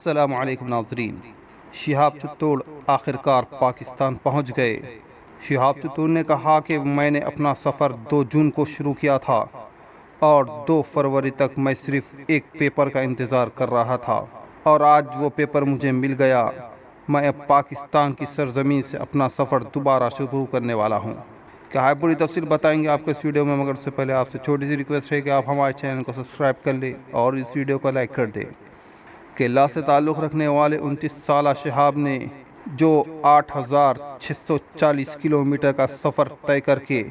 السلام علیکم ناظرین۔ شہاب چتوڑ آخرکار پاکستان پہنچ گئے۔ شہاب چتوڑ نے کہا کہ میں نے اپنا سفر 2 جون کو شروع کیا تھا اور 2 فروری تک میں صرف ایک پیپر کا انتظار کر رہا تھا اور آج وہ پیپر مجھے مل گیا۔ میں اب پاکستان کی سرزمین سے اپنا سفر دوبارہ شروع کرنے والا ہوں۔ کیا ہے پوری تفصیل بتائیں گے آپ کو اس ویڈیو میں، مگر اس سے پہلے آپ سے چھوٹی سی ریکویسٹ ہے کہ آپ ہمارے چینل کو سبسکرائب کر لیں اور اس ویڈیو کو لائک کر دیں۔ کیرلا سے تعلق رکھنے والے 29 سالہ شہاب نے جو 8640 کلومیٹر کا سفر طے کر کے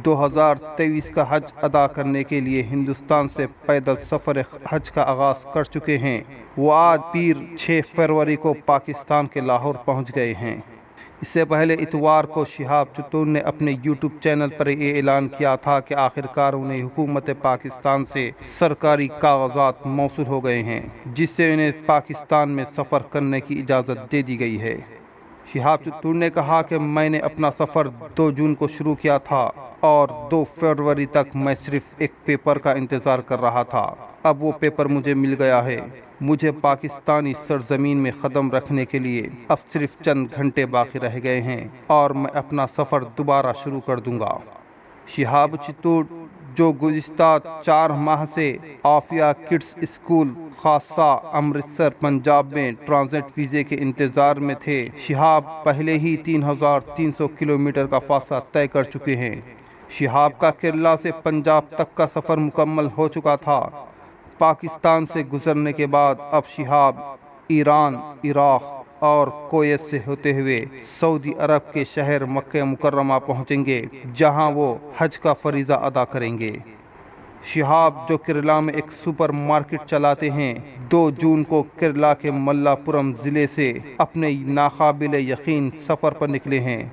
2023 کا حج ادا کرنے کے لیے ہندوستان سے پیدل سفر حج کا آغاز کر چکے ہیں، وہ آج پیر 6 فروری کو پاکستان کے لاہور پہنچ گئے ہیں۔ اس سے پہلے اتوار کو شہاب چتوڑ نے اپنے یوٹیوب چینل پر یہ اعلان کیا تھا کہ آخرکار انہیں حکومت پاکستان سے سرکاری کاغذات موصول ہو گئے ہیں، جس سے انہیں پاکستان میں سفر کرنے کی اجازت دے دی گئی ہے۔ شہاب چتوڑ نے کہا کہ میں نے اپنا سفر 2 جون کو شروع کیا تھا اور 2 فروری تک میں صرف ایک پیپر کا انتظار کر رہا تھا۔ اب وہ پیپر مجھے مل گیا ہے۔ مجھے پاکستانی سرزمین میں قدم رکھنے کے لیے اب صرف چند گھنٹے باقی رہ گئے ہیں اور میں اپنا سفر دوبارہ شروع کر دوں گا۔ شہاب چتوڑ جو گزشتہ 4 ماہ سے عافیہ کڈس اسکول خاصہ امرتسر پنجاب میں ٹرانزٹ ویزے کے انتظار میں تھے، شہاب پہلے ہی 3300 کلومیٹر کا فاصلہ طے کر چکے ہیں۔ شہاب کا کیرلا سے پنجاب تک کا سفر مکمل ہو چکا تھا۔ پاکستان سے گزرنے کے بعد اب شہاب ایران، عراق اور کویت سے ہوتے ہوئے سعودی عرب کے شہر مکہ مکرمہ پہنچیں گے، جہاں وہ حج کا فریضہ ادا کریں گے۔ شہاب جو کیرلا میں ایک سپر مارکیٹ چلاتے ہیں، 2 جون کو کیرلا کے ملا پورم ضلع سے اپنے ناقابل یقین سفر پر نکلے ہیں۔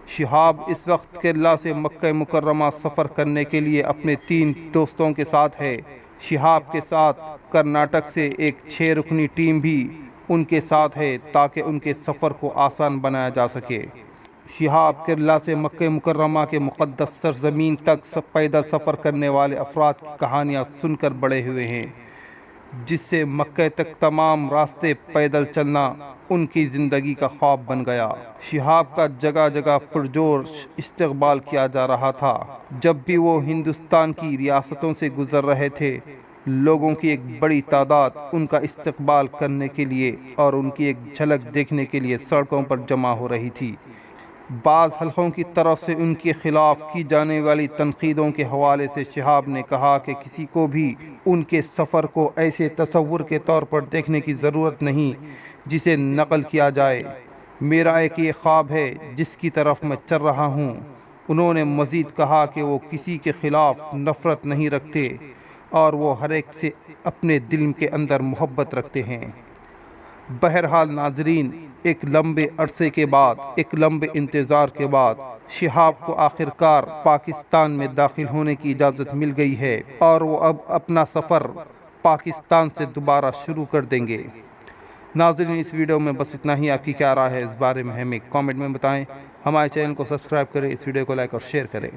شہاب اس وقت کیرلا سے مکہ مکرمہ سفر کرنے کے لیے اپنے 3 دوستوں کے ساتھ ہے۔ شہاب کے ساتھ کرناٹک سے ایک 6 رکنی ٹیم بھی ان کے ساتھ ہے تاکہ ان کے سفر کو آسان بنایا جا سکے۔ شہاب کیرلا سے مکہ مکرمہ کے مقدس سرزمین تک پیدل سفر کرنے والے افراد کی کہانیاں سن کر بڑے ہوئے ہیں، جس سے مکہ تک تمام راستے پیدل چلنا ان کی زندگی کا خواب بن گیا۔ شہاب کا جگہ جگہ پرجوش استقبال کیا جا رہا تھا۔ جب بھی وہ ہندوستان کی ریاستوں سے گزر رہے تھے، لوگوں کی ایک بڑی تعداد ان کا استقبال کرنے کے لیے اور ان کی ایک جھلک دیکھنے کے لیے سڑکوں پر جمع ہو رہی تھی۔ بعض حلقوں کی طرف سے ان کے خلاف کی جانے والی تنقیدوں کے حوالے سے شہاب نے کہا کہ کسی کو بھی ان کے سفر کو ایسے تصور کے طور پر دیکھنے کی ضرورت نہیں جسے نقل کیا جائے۔ میرا ایک یہ خواب ہے جس کی طرف میں چل رہا ہوں۔ انہوں نے مزید کہا کہ وہ کسی کے خلاف نفرت نہیں رکھتے اور وہ ہر ایک سے اپنے دل کے اندر محبت رکھتے ہیں۔ بہرحال ناظرین، ایک لمبے عرصے کے بعد، ایک لمبے انتظار کے بعد شہاب کو آخرکار پاکستان میں داخل ہونے کی اجازت مل گئی ہے اور وہ اب اپنا سفر پاکستان سے دوبارہ شروع کر دیں گے۔ ناظرین، اس ویڈیو میں بس اتنا ہی۔ آپ کی کیا رائے ہے اس بارے میں ہمیں کامنٹ میں بتائیں۔ ہمارے چینل کو سبسکرائب کریں، اس ویڈیو کو لائک اور شیئر کریں۔